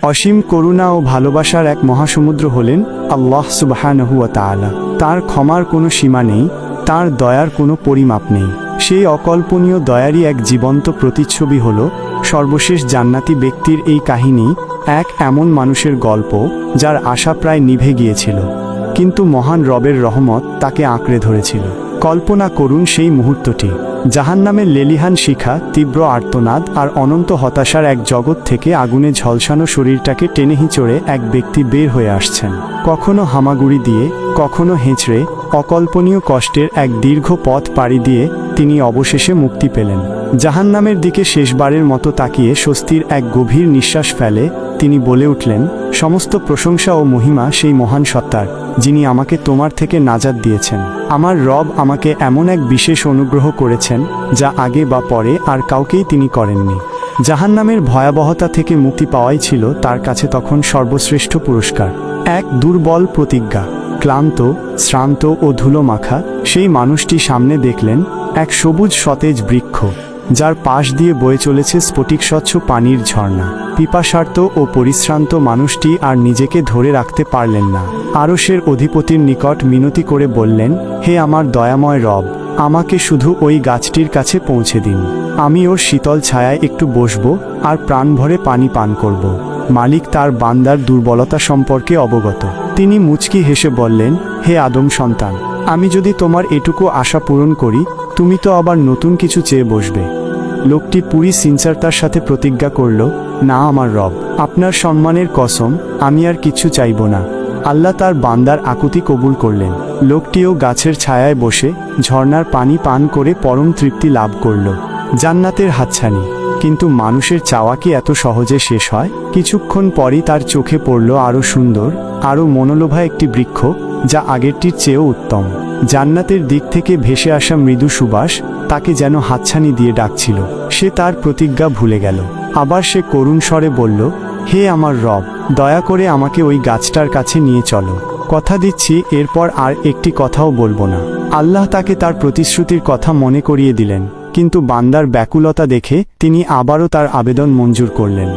অসীম করুণা ও ভালোবাসার এক মহাসমুদ্র হলেন আল্লাহ সুবহানাহু ওয়া তাআলা। তার ক্ষমার কোনো সীমা নেই, তার দয়ার কোনো পরিমাপ নেই। সেই অকল্পনীয় দয়ারই এক জীবন্ত প্রতিচ্ছবি হল সর্বশেষ জান্নাতি ব্যক্তির এই কাহিনী, এক এমন মানুষের গল্প যার আশা প্রায় নিভে গিয়েছিল, কিন্তু মহান রবের রহমত তাকে আঁকড়ে ধরেছিল। কল্পনা করুন সেই মুহূর্তটি, জাহান্নামের লেলিহান শিখা, তীব্র আর্তনাদ আর অনন্ত হতাশার এক জগৎ থেকে আগুনে ঝলসানো শরীরটাকে টেনে হিঁচড়ে এক ব্যক্তি বের হয়ে আসছেন। কখনো হামাগুড়ি দিয়ে, কখনো হেঁচড়ে, অকল্পনীয় কষ্টের এক দীর্ঘ পথ পাড়ি দিয়ে তিনি অবশেষে মুক্তি পেলেন। জাহান্নামের দিকে শেষবারের মতো তাকিয়ে স্বস্তির এক গভীর নিঃশ্বাস ফেলে তিনি বলে উঠলেন, সমস্ত প্রশংসা ও মহিমা সেই মহান সত্তার, যিনি আমাকে তোমার থেকে নাজাত দিয়েছেন। আমার রব আমাকে এমন এক বিশেষ অনুগ্রহ করেছেন যা আগে বা পরে আর কাউকেই তিনি করেননি। জাহান্নামের ভয়াবহতা থেকে মুক্তি পাওয়াই ছিল তার কাছে তখন সর্বশ্রেষ্ঠ পুরস্কার। এক দুর্বল প্রতিজ্ঞা, ক্লান্ত, শ্রান্ত ও ধুলো মাখা সেই মানুষটি সামনে দেখলেন এক সবুজ সতেজ বৃক্ষ, যার পাশ দিয়ে বয়ে চলেছে স্ফটিক স্বচ্ছ পানির ঝর্ণা। পিপাসার্ত ও পরিশ্রান্ত মানুষটি আর নিজেকে ধরে রাখতে পারলেন না। আরশের অধিপতির নিকট মিনতি করে বললেন, হে আমার দয়াময় রব, আমাকে শুধু ওই গাছটির কাছে পৌঁছে দিন। আমি ওর শীতল ছায়ায় একটু বসব আর প্রাণ ভরে পানি পান করব। মালিক তার বান্দার দুর্বলতা সম্পর্কে অবগত। তিনি মুচকি হেসে বললেন, হে আদম সন্তান, আমি যদি তোমার এটুকু আশা পূরণ করি, তুমি তো আবার নতুন কিছু চেয়ে বসবে। লোকটি পুরি সিনসারতার সাথে প্রতিজ্ঞা করল, না আমার রব, আপনার সম্মানের কসম, আমি আর কিছু চাইব না। আল্লাহ তার বান্দার আকুতি কবুল করলেন। লোকটিও গাছের ছায়ায় বসে ঝর্ণার পানি পান করে পরম তৃপ্তি লাভ করল। জান্নাতের হাতছানি। কিন্তু মানুষের চাওয়া কি এত সহজে শেষ হয়? কিছুক্ষণ পরই তার চোখে পড়ল আরও সুন্দর, আরও মনোলোভা একটি বৃক্ষ, যা আগেরটির চেয়েও উত্তম। জান্নাতের দিক থেকে ভেসে আসা মৃদু সুবাস তাকে যেন হাতছানি দিয়ে ডাকছিল। সে তার প্রতিজ্ঞা ভুলে গেল। আবার সে করুণ স্বরে বলল, হে আমার রব, দয়া করে আমাকে ওই গাছটার কাছে নিয়ে চলো। কথা দিচ্ছি এরপর আর একটি কথাও বলবো না। আল্লাহ তাকে তার প্রতিশ্রুতির কথা মনে করিয়ে দিলেন, কিন্তু বান্দার ব্যাকুলতা দেখে তিনি আবারও তার আবেদন মঞ্জুর করলেন।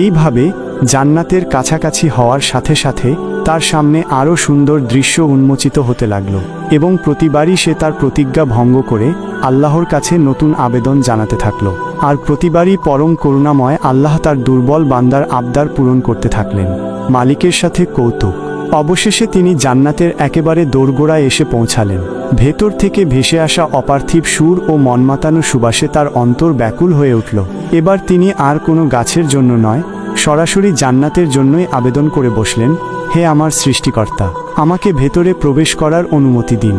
এইভাবে জান্নাতের কাছাকাছি হওয়ার সাথে সাথে তার সামনে আরও সুন্দর দৃশ্য উন্মোচিত হতে লাগল, এবং প্রতিবারই সে তার প্রতিজ্ঞা ভঙ্গ করে আল্লাহর কাছে নতুন আবেদন জানাতে থাকল। আর প্রতিবারই পরম করুণাময় আল্লাহ তার দুর্বল বান্দার আবদার পূরণ করতে থাকলেন। মালিকের সাথে কৌতুক। অবশেষে তিনি জান্নাতের একেবারে দোরগোড়ায় এসে পৌঁছালেন। ভেতর থেকে ভেসে আসা অপার্থিব সুর ও মনমাতানো সুবাসে তার অন্তর ব্যাকুল হয়ে উঠল। এবার তিনি আর কোনো গাছের জন্য নয়, সরাসরি জান্নাতের জন্যই আবেদন করে বসলেন, হে আমার সৃষ্টিকর্তা, আমাকে ভেতরে প্রবেশ করার অনুমতি দিন।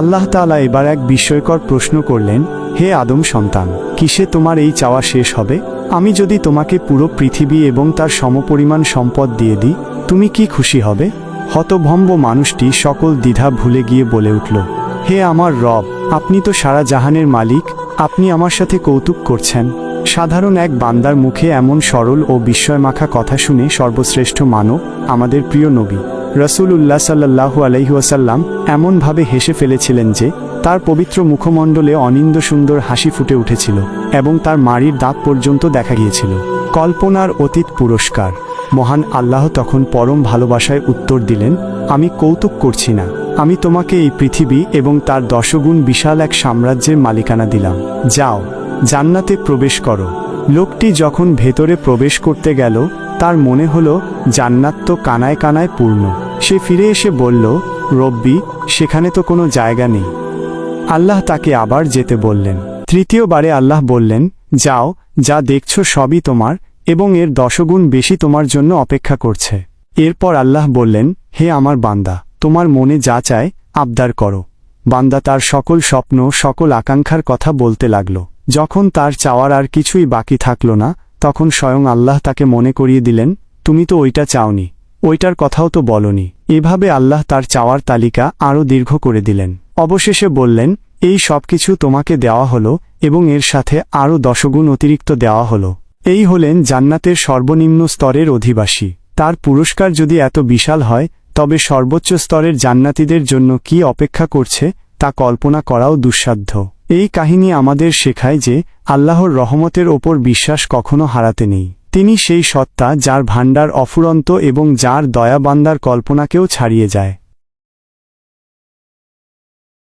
আল্লাহ তাআলা এবার এক বিস্ময়কর প্রশ্ন করলেন, হে আদম সন্তান, কিসে তোমার এই চাওয়া শেষ হবে? আমি যদি তোমাকে পুরো পৃথিবী এবং তার সমপরিমাণ সম্পদ দিয়ে দিই, তুমি কি খুশি হবে? হতভম্ব মানুষটি সকল দ্বিধা ভুলে গিয়ে বলে উঠল, হে আমার রব, আপনি তো সারা জাহানের মালিক, আপনি আমার সাথে কৌতুক করছেন। সাধারণ এক বান্দার মুখে এমন সরল ও বিস্ময়মাখা কথা শুনে সর্বশ্রেষ্ঠ মানব, আমাদের প্রিয় নবী রাসূলুল্লাহ সাল্লাল্লাহু আলাইহি ওয়াসাল্লাম এমনভাবে হেসে ফেলেছিলেন যে তার পবিত্র মুখমণ্ডলে অনিন্দ্য সুন্দর হাসি ফুটে উঠেছিল, এবং তার মাড়ির দাঁত পর্যন্ত দেখা গিয়েছিল। কল্পনার অতীত পুরস্কার। মহান আল্লাহ তখন পরম ভালোবাসায় উত্তর দিলেন, আমি কৌতুক করছি না, আমি তোমাকে এই পৃথিবী এবং তার 10 গুণ বিশাল এক সাম্রাজ্যের মালিকানা দিলাম। যাও, জান্নাতে প্রবেশ করো। লোকটি যখন ভেতরে প্রবেশ করতে গেল, তার মনে হলো জান্নাত তো কানায় কানায় পূর্ণ। সে ফিরে এসে বলল, রব্বি, সেখানে তো কোনো জায়গা নেই। আল্লাহ তাকে আবার যেতে বললেন। তৃতীয়বারে আল্লাহ বললেন, যাও, যা দেখছো সবই তোমার, এবং এর 10 গুণ বেশি তোমার জন্য অপেক্ষা করছে। এরপর আল্লাহ বললেন, হে আমার বান্দা, তোমার মনে যা চায় আবদার করো। বান্দা তার সকল স্বপ্ন, সকল আকাঙ্ক্ষার কথা বলতে লাগল। যখন তার চাওয়ার আর কিছুই বাকি থাকল না, তখন স্বয়ং আল্লাহ তাকে মনে করিয়ে দিলেন, তুমি তো ওইটা চাওনি, ওইটার কথাও তো বলনি। এভাবে আল্লাহ তার চাওয়ার তালিকা আরও দীর্ঘ করে দিলেন। অবশেষে বললেন, এই সব কিছু তোমাকে দেওয়া হলো, এবং এর সাথে আরও 10 গুণ অতিরিক্ত দেওয়া হলো। এই হলেন জান্নাতের সর্বনিম্ন স্তরের অধিবাসী। তার পুরস্কার যদি এত বিশাল হয়, তবে সর্বোচ্চ স্তরের জান্নাতীদের জন্য কি অপেক্ষা করছে তা কল্পনা করাও দুঃসাধ্য। এই কাহিনী আমাদের শেখায় যে আল্লাহর রহমতের ওপর বিশ্বাস কখনো হারাতে নেই। তিনি সেই সত্তা যার ভাণ্ডার অফুরন্ত এবং যার দয়া বান্দার কল্পনাকেও ছাড়িয়ে যায়।